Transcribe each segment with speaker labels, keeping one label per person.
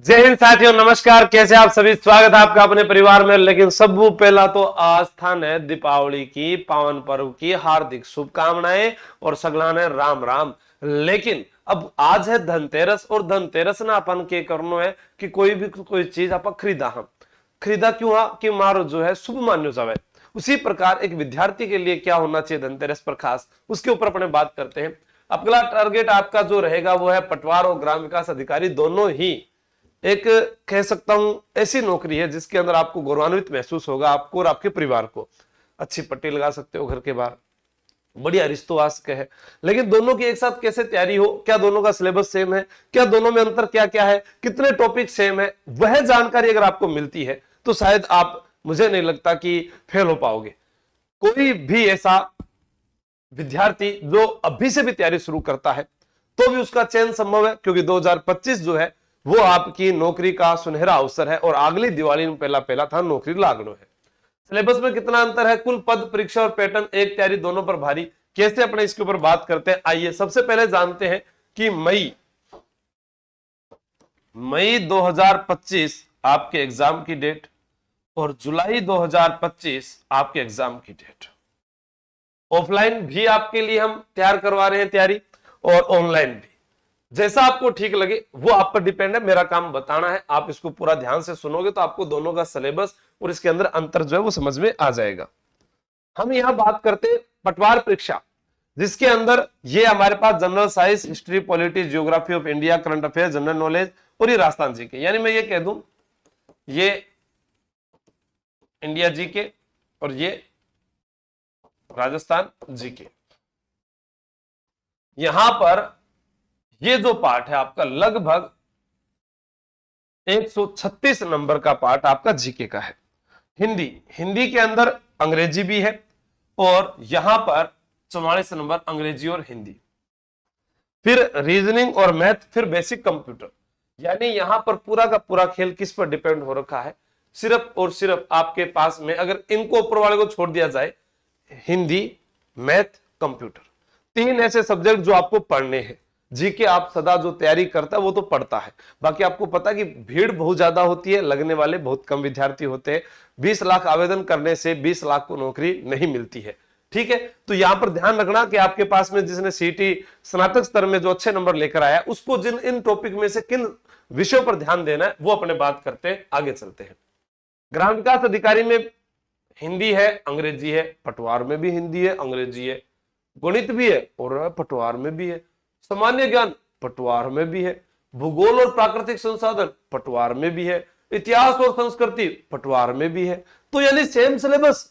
Speaker 1: जय हिंद साथियों, नमस्कार। कैसे आप सभी? स्वागत है आपका अपने परिवार में। लेकिन सब पहला तो आज था ने दीपावली की पावन पर्व की हार्दिक शुभकामनाएं और सगलाने राम राम। लेकिन अब आज है धनतेरस और धनतेरस ना अपन के करनो है कि कोई चीज आप खरीदा क्यों हा कि मारो जो है शुभ मान्यो जावे। उसी प्रकार एक विद्यार्थी के लिए क्या होना चाहिए धनतेरस पर खास, उसके ऊपर अपने बात करते हैं। अगला टारगेट आपका जो रहेगा वो है पटवार और ग्राम विकास अधिकारी दोनों ही एक कह सकता हूं ऐसी नौकरी है जिसके अंदर आपको गौरवान्वित महसूस होगा, आपको और आपके परिवार को। अच्छी पट्टी लगा सकते हो घर के बाहर, बढ़िया रिश्तोवास के है। लेकिन दोनों की एक साथ कैसे तैयारी हो, क्या दोनों का सिलेबस सेम है, क्या दोनों में अंतर क्या क्या है, कितने टॉपिक सेम है, वह जानकारी अगर आपको मिलती है तो शायद आप, मुझे नहीं लगता कि फेल हो पाओगे। कोई भी ऐसा विद्यार्थी जो अभी से भी तैयारी शुरू करता है तो भी उसका चयन संभव है, क्योंकि 2025 जो है वो आपकी नौकरी का सुनहरा अवसर है और अगली दिवाली में पहला पहला था नौकरी लागनो है। सिलेबस में कितना अंतर है, कुल पद, परीक्षा और पैटर्न, एक तैयारी दोनों पर भारी। कैसे अपने इसके ऊपर बात करते हैं, आइए सबसे पहले जानते हैं कि मई 2025 आपके एग्जाम की डेट और जुलाई 2025 आपके एग्जाम की डेट। ऑफलाइन भी आपके लिए हम तैयार करवा रहे हैं तैयारी, और ऑनलाइन भी, जैसा आपको ठीक लगे वो आप पर डिपेंड है। मेरा काम बताना है, आप इसको पूरा ध्यान से सुनोगे तो आपको दोनों का सिलेबस और इसके अंदर अंतर जो है वो समझ में आ जाएगा। हम यहां बात करते हैं पटवार परीक्षा, जिसके अंदर ये हमारे पास general science, history, polity, geography of India, current affair, general knowledge और ये राजस्थान जी के, यानी मैं ये कह दूं ये इंडिया जी के और ये राजस्थान जी के। यहां पर ये जो पार्ट है आपका लगभग 136 नंबर का पार्ट आपका जीके का है। हिंदी के अंदर अंग्रेजी भी है और यहां पर 44 नंबर अंग्रेजी और हिंदी। फिर रीजनिंग और मैथ, फिर बेसिक कंप्यूटर। यानी यहां पर पूरा का पूरा खेल किस पर डिपेंड हो रखा है, सिर्फ और सिर्फ आपके पास में अगर इनको ऊपर वाले को छोड़ दिया जाए, हिंदी, मैथ, कंप्यूटर, तीन ऐसे सब्जेक्ट जो आपको पढ़ने हैं। जीके आप सदा जो तैयारी करता है वो तो पढ़ता है, बाकी आपको पता है कि भीड़ बहुत ज्यादा होती है, लगने वाले बहुत कम विद्यार्थी होते हैं। 20 लाख आवेदन करने से 20 लाख को नौकरी नहीं मिलती है, ठीक है। तो यहां पर ध्यान रखना कि आपके पास में जिसने सीटी स्नातक स्तर में जो अच्छे नंबर लेकर आया, उसको जिन इन टॉपिक में से किन विषयों पर ध्यान देना है वो अपने बात करते हैं, आगे चलते हैं। ग्राम विकास अधिकारी में हिंदी है, अंग्रेजी है, पटवार में भी हिंदी है, अंग्रेजी है, गणित भी है और पटवार में भी है, सामान्य ज्ञान पटवार में भी है, भूगोल और प्राकृतिक संसाधन पटवार में भी है, इतिहास और संस्कृति पटवार में भी है। तो यानी सेम सिलेबस।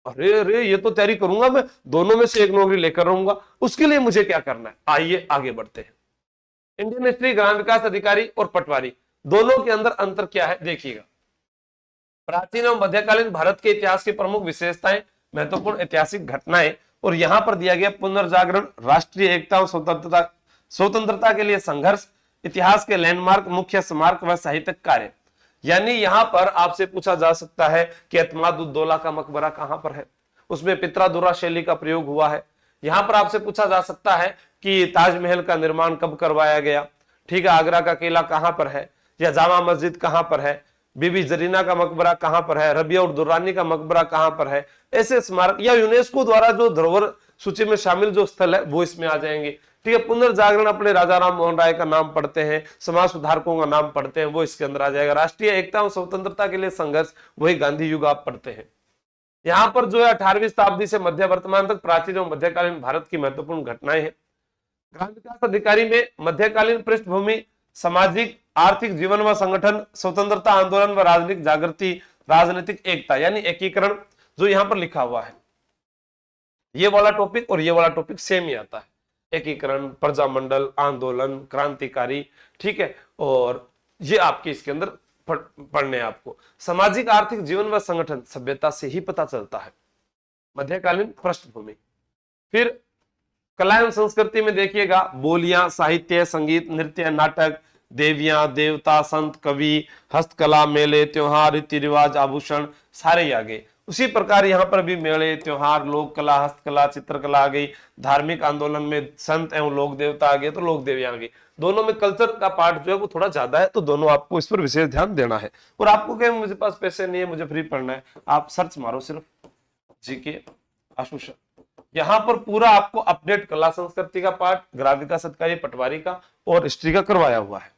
Speaker 1: अरे अरे ये तो तैयारी करूंगा मैं, दोनों में से एक नौकरी लेकर रहूंगा, उसके लिए मुझे क्या करना है, आइए आगे बढ़ते हैं। इंडियन हिस्ट्री, ग्राम विकास अधिकारी और पटवारी, दोनों के अंदर अंतर क्या है देखिएगा। प्राचीन एवं मध्यकालीन भारत के इतिहास की प्रमुख विशेषताएं, महत्वपूर्ण ऐतिहासिक घटनाएं, और यहां पर दिया गया पुनर्जागरण, राष्ट्रीय एकता और स्वतंत्रता के लिए संघर्ष, इतिहास के लैंडमार्क, मुख्य स्मारक व साहित्यिक कार्य। यानी यहां पर आपसे पूछा जा सकता है कि एतमादुद्दौला का मकबरा कहां पर है, उसमें पित्रा शैली का प्रयोग हुआ है। यहां पर आपसे पूछा जा सकता है कि ताजमहल का निर्माण कब करवाया गया, ठीक है, आगरा का किला कहां पर है, या जामा मस्जिद कहां पर है, बीबी जरीना का मकबरा कहां पर है, रबिया और दुर्रानी का मकबरा कहां पर है। ऐसे स्मारक या यूनेस्को द्वारा जो धरोहर सूची में शामिल जो स्थल है वो इसमें आ जाएंगे, ठीक है। पुनर्जागरण अपने राजा राम मोहन राय का नाम पढ़ते हैं, समाज सुधारकों का नाम पढ़ते हैं, वो इसके अंदर आ जाएगा। राष्ट्रीय एकता और स्वतंत्रता के लिए संघर्ष, वही गांधी युग आप पढ़ते हैं। यहां पर जो है 18वीं शताब्दी से मध्य वर्तमान तक प्राचीन और मध्यकालीन भारत की महत्वपूर्ण घटनाएं हैं। ग्राम विकास अधिकारी में मध्यकालीन पृष्ठभूमि, सामाजिक आर्थिक जीवन व संगठन, स्वतंत्रता आंदोलन व राजनीतिक जागृति, राजनीतिक एकता यानी एकीकरण जो यहां पर लिखा हुआ है। ये वाला टॉपिक और ये वाला टॉपिक सेम ही आता है, एकीकरण, प्रजामंडल, आंदोलन, क्रांतिकारी, ठीक है। और ये आपके इसके अंदर पढ़ने आपको सामाजिक आर्थिक जीवन व संगठन, सभ्यता से ही पता चलता है, मध्यकालीन पृष्ठभूमि। फिर कला एवं संस्कृति में देखिएगा, बोलियां, साहित्य, संगीत, नृत्य, नाटक, देवियां, देवता, संत, कवि, हस्तकला, मेले, त्योहार, रीति रिवाज, आभूषण, सारे ही आ गए। उसी प्रकार यहाँ पर भी मेले, त्योहार, लोक कला, हस्तकला, चित्रकला आ गई। धार्मिक आंदोलन में संत एवं लोक देवता आ गए तो लोक देवियां आ गई। दोनों में कल्चर का पार्ट जो है वो थोड़ा ज्यादा है, तो दोनों आपको इस पर विशेष ध्यान देना है। और आपको क्या, मुझे पास पैसे नहीं है, मुझे फ्री पढ़ना है, आप सर्च मारो सिर्फ जीके आशु सर, यहाँ पर पूरा आपको अपडेट कला संस्कृति का पार्ट, ग्राम विकास अधिकारी पटवारी का और हिस्ट्री का करवाया हुआ है।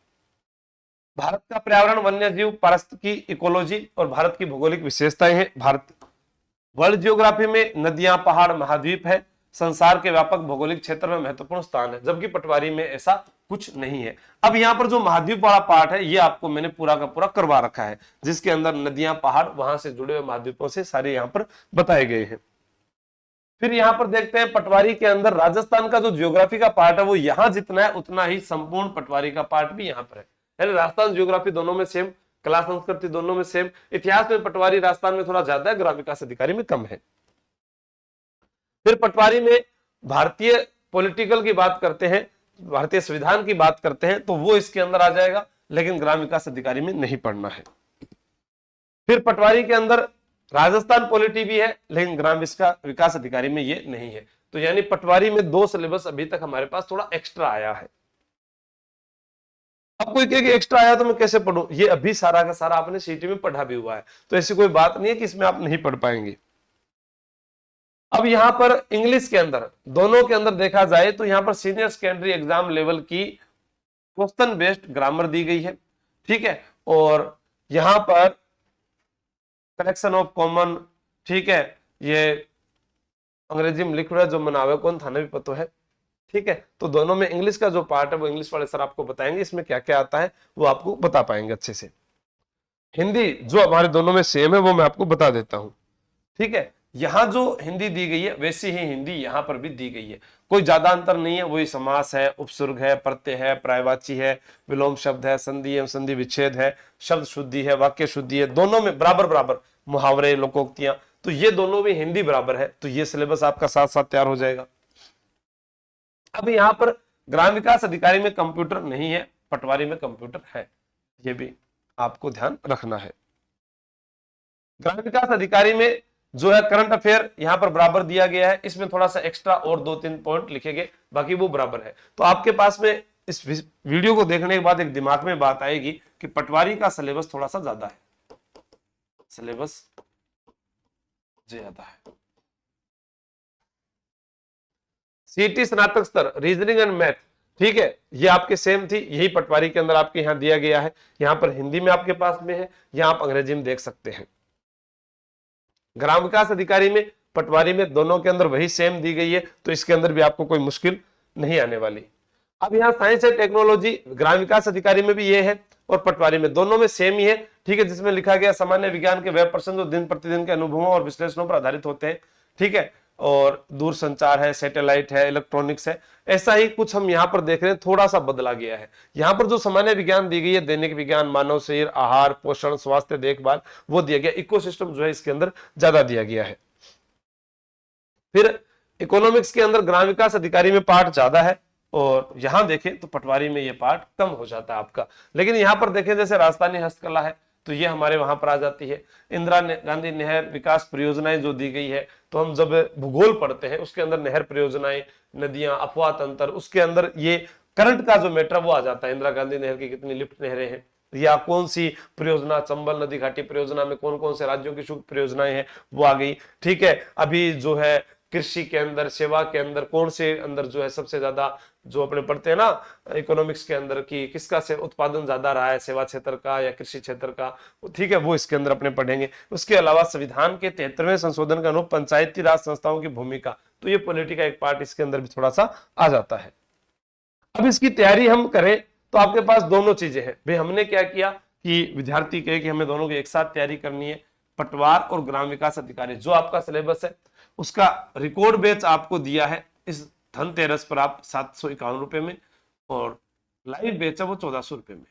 Speaker 1: भारत का पर्यावरण, वन्य जीव, पारिस्थितिकी, इकोलॉजी और भारत की भौगोलिक विशेषताएं हैं। भारत वर्ल्ड जियोग्राफी में नदियां, पहाड़, महाद्वीप है, संसार के व्यापक भौगोलिक क्षेत्र में महत्वपूर्ण स्थान है, जबकि पटवारी में ऐसा कुछ नहीं है। अब यहाँ पर जो महाद्वीप वाला पार्ट है ये आपको मैंने पूरा का पूरा करवा रखा है, जिसके अंदर नदियां, पहाड़, वहां से जुड़े हुए महाद्वीपों से सारे यहाँ पर बताए गए हैं। फिर यहाँ पर देखते हैं पटवारी के अंदर राजस्थान का जो ज्योग्राफी का पार्ट है वो यहाँ जितना है उतना ही संपूर्ण पटवारी का पार्ट भी यहाँ पर है। यानी राजस्थान ज्योग्राफी दोनों में सेम, कला संस्कृति दोनों में सेम, इतिहास में पटवारी राजस्थान में थोड़ा ज्यादा है, ग्राम विकास अधिकारी में कम है। फिर पटवारी में भारतीय पॉलिटिकल की बात करते हैं, भारतीय संविधान की बात करते हैं तो वो इसके अंदर आ जाएगा, लेकिन ग्राम विकास अधिकारी में नहीं पढ़ना है। फिर पटवारी के अंदर राजस्थान पॉलिटी भी है, लेकिन ग्राम विकास अधिकारी में ये नहीं है। तो यानी पटवारी में 2 सिलेबस अभी तक हमारे पास थोड़ा एक्स्ट्रा आया है। अब कोई कहे कि एक्स्ट्रा आया तो मैं कैसे पढ़ूं, ये अभी सारा का सारा आपने सीटी में पढ़ा भी हुआ है, तो ऐसी कोई बात नहीं है कि इसमें आप नहीं पढ़ पाएंगे। अब यहां पर इंग्लिश के अंदर, दोनों के अंदर देखा जाए तो यहां पर सीनियर सेकेंडरी एग्जाम लेवल की क्वेश्चन बेस्ड ग्रामर दी गई है, ठीक है, और यहां पर कलेक्शन ऑफ कॉमन, ठीक है, ये अंग्रेजी में लिख रहा है, जो मनावे कौन थाना भी पता है, ठीक है। तो दोनों में इंग्लिश का जो पार्ट है वो इंग्लिश वाले सर आपको बताएंगे, इसमें क्या क्या आता है वो आपको बता पाएंगे अच्छे से। हिंदी जो हमारे दोनों में सेम है वो मैं आपको बता देता हूं, ठीक है। यहां जो हिंदी दी गई है वैसी ही हिंदी यहां पर भी दी गई है, कोई ज्यादा अंतर नहीं है, वही समास है, उपसर्ग है, प्रत्यय है, पर्यायवाची है, विलोम शब्द है, संधि एवं संधि विच्छेद है, शब्द शुद्धि है, वाक्य शुद्धि है, दोनों में बराबर बराबर, मुहावरे, लोकोक्तियां, तो ये दोनों में हिंदी बराबर है, तो ये सिलेबस आपका साथ साथ तैयार हो जाएगा। अब यहां पर ग्राम विकास अधिकारी में कंप्यूटर नहीं है, पटवारी में कंप्यूटर है, ये भी आपको ध्यान रखना है। ग्राम विकास अधिकारी में जो है करंट अफेयर यहां पर बराबर दिया गया है, इसमें थोड़ा सा एक्स्ट्रा और 2-3 पॉइंट लिखे गए, बाकी वो बराबर है। तो आपके पास में इस वीडियो को देखने के बाद एक दिमाग में बात आएगी कि पटवारी का सिलेबस थोड़ा सा ज्यादा है, सिलेबस ज्यादा है। सीटी स्नातक स्तर रीजनिंग एंड मैथ, ठीक है, ये आपके सेम थी, यही पटवारी के अंदर आपके यहां दिया गया है, यहां पर हिंदी में आपके पास में है, यहां आप अंग्रेजी में देख सकते हैं। ग्राम विकास अधिकारी में, पटवारी में, दोनों के अंदर वही सेम दी गई है, तो इसके अंदर भी आपको कोई मुश्किल नहीं आने वाली। अब यहाँ साइंस एंड टेक्नोलॉजी ग्राम विकास अधिकारी में भी ये है और पटवारी में, दोनों में सेम ही है, ठीक है, जिसमें लिखा गया सामान्य विज्ञान के वह प्रश्न जो दिन प्रतिदिन के अनुभवों और विश्लेषणों पर आधारित होते हैं, ठीक है, और दूर संचार है, सैटेलाइट है, इलेक्ट्रॉनिक्स है, ऐसा ही कुछ हम यहाँ पर देख रहे हैं, थोड़ा सा बदला गया है। यहाँ पर जो सामान्य विज्ञान दी गई है, दैनिक विज्ञान, मानव शरीर, आहार, पोषण, स्वास्थ्य देखभाल, वो दिया गया, इकोसिस्टम जो है इसके अंदर ज्यादा दिया गया है। फिर इकोनॉमिक्स के अंदर ग्राम विकास अधिकारी में पार्ट ज्यादा है, और यहां देखें तो पटवारी में ये पार्ट कम हो जाता है आपका। लेकिन यहां पर देखें जैसे राजस्थानी हस्तकला है तो ये हमारे वहां पर आ जाती है। इंदिरा गांधी नहर विकास परियोजनाएं जो दी गई है, तो हम जब भूगोल पढ़ते हैं उसके अंदर नहर परियोजनाएं, नदियां, अपवाह तंत्र, उसके अंदर ये करंट का जो मैटर वो आ जाता है। इंदिरा गांधी नहर की कितनी लिफ्ट नहरें हैं, या कौन सी परियोजना, चंबल नदी घाटी परियोजना में कौन कौन से राज्यों की शुल्क परियोजनाएं हैं वो आ गई, ठीक है। अभी जो है कृषि के अंदर, सेवा के अंदर कौन से अंदर जो है सबसे ज्यादा जो अपने पढ़ते हैं ना इकोनॉमिक्स के अंदर की किसका से उत्पादन ज्यादा रहा है, सेवा क्षेत्र का या कृषि क्षेत्र का, ठीक है, वो इसके अंदर अपने पढ़ेंगे। उसके अलावा संविधान के 73वें संशोधन का अनुरूप पंचायती राज संस्थाओं की भूमिका, तो ये पॉलिटी का एक पार्ट इसके अंदर भी थोड़ा सा आ जाता है। अब इसकी तैयारी हम करें तो आपके पास दोनों चीजें हैं भाई। हमने क्या किया कि विद्यार्थी कहे कि हमें दोनों की एक साथ तैयारी करनी है, पटवार और ग्राम विकास अधिकारी जो आपका सिलेबस है उसका रिकॉर्ड बैच आपको दिया है इस धनतेरस पर आप 751 रुपए में, और लाइव बैच है वो 1400 रुपए में।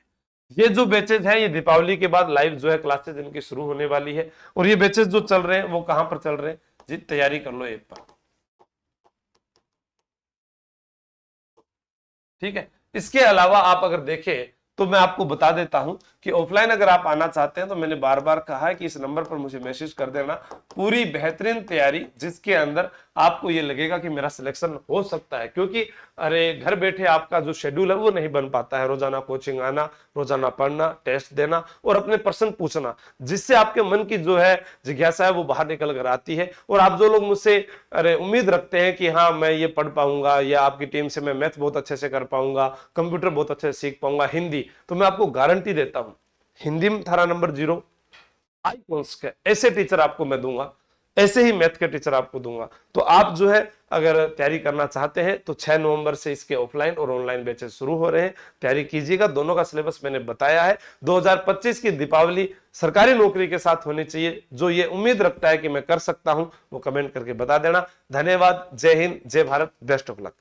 Speaker 1: ये जो बैचेज है ये दीपावली के बाद लाइव जो है क्लासेज इनकी शुरू होने वाली है, और ये बैचेज जो चल रहे हैं वो कहां पर चल रहे हैं जी, तैयारी कर लो ऐप पर, ठीक है। इसके अलावा आप अगर देखें तो मैं आपको बता देता हूं कि ऑफलाइन अगर आप आना चाहते हैं तो मैंने बार बार कहा है कि इस नंबर पर मुझे मैसेज कर देना। पूरी बेहतरीन तैयारी जिसके अंदर आपको ये लगेगा कि मेरा सिलेक्शन हो सकता है, क्योंकि अरे घर बैठे आपका जो शेड्यूल है वो नहीं बन पाता है। रोजाना कोचिंग आना, रोजाना पढ़ना, टेस्ट देना और अपने प्रश्न पूछना, जिससे आपके मन की जो है जिज्ञासा है वो बाहर निकल कर आती है। और आप जो लोग मुझसे अरे उम्मीद रखते हैं कि हाँ मैं ये पढ़ पाऊंगा या आपकी टीम से मैं मैथ बहुत अच्छे से कर पाऊंगा, कंप्यूटर बहुत अच्छे से सीख पाऊंगा, हिंदी, तो मैं आपको गारंटी देता हूं हिंदी में थारा नंबर 0 आईकॉन्स के ऐसे टीचर आपको मैं दूंगा, ऐसे ही मैथ के टीचर आपको दूंगा। तो आप जो है अगर तैयारी करना चाहते हैं तो 6 नवंबर से इसके ऑफलाइन और ऑनलाइन बैचेस शुरू हो रहे हैं, तैयारी कीजिएगा। दोनों का सिलेबस मैंने बताया है। 2025 की दीपावली सरकारी नौकरी के साथ होनी चाहिए। जो ये उम्मीद रखता है कि मैं कर सकता हूं वो कमेंट करके बता देना। धन्यवाद। जय हिंद, जय भारत, बेस्ट ऑफ लक।